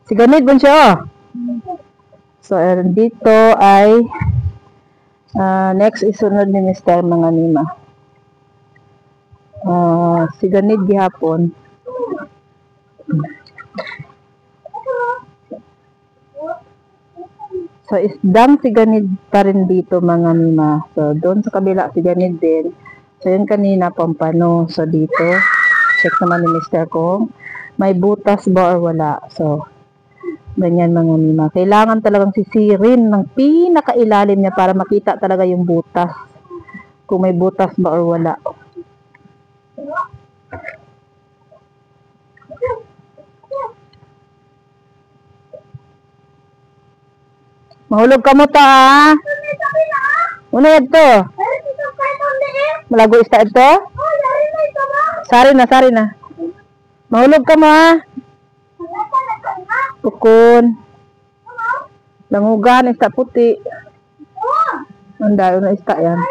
Si ganit ba siya, oh. So, dito ay next isunod ni Mr. mga nima. Si ganit gihapon. So, isdang si ganit pa rin dito mga nima. So, doon sa kabila si ganit din. So, yun kanina pampano. So, dito, check naman ni Mr. kung may butas ba or wala. So, ganyan mga nima. Kailangan talagang sisirin ng pinakailalim niya para makita talaga yung butas. Kung may butas ba or wala. Mahulog ka mo ta, ha? Ano ito? Malago ista ito? Sari na. Mahulog ka mo, ha? Tukon. Langugan, ista puti. Andayo na ista yan.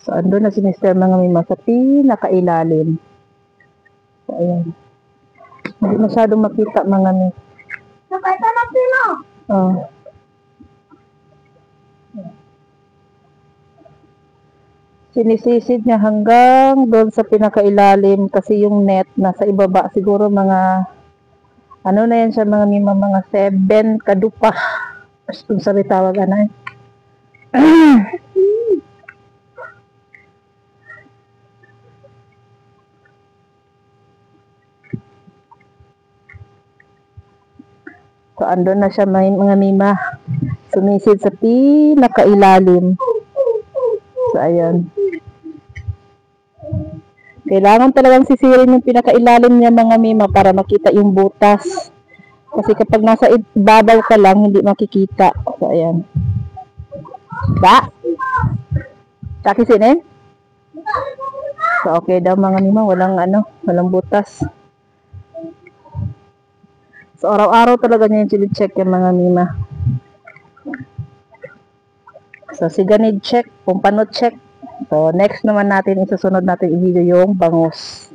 So, ando na si Mr. mga mima sa pinakailalim. So, ayan. Hindi masyadong makita mga mima. Nakita na sila. Oh. Sinisisid niya hanggang doon sa pinakailalim kasi yung net nasa ibaba siguro mga ano na yan siya mga mima, mga 7 kadupa. Kung sabi tawag ano eh. So, andun na siya mga mima. Sumisid sa pinakailalim. So, ayan. Kailangan talagang sisirin yung pinakailalim niya mga mima para makita yung butas. Kasi kapag nasa ibabaw ka lang, hindi makikita. So, ayan. Ba? Takisin eh? So, okay daw mga mima. Walang butas. So, araw-araw talaga niya yung chili-check yung mga mima. So, si ganid check, pumpano check. So, next naman natin, isusunod natin i-video yung bangus.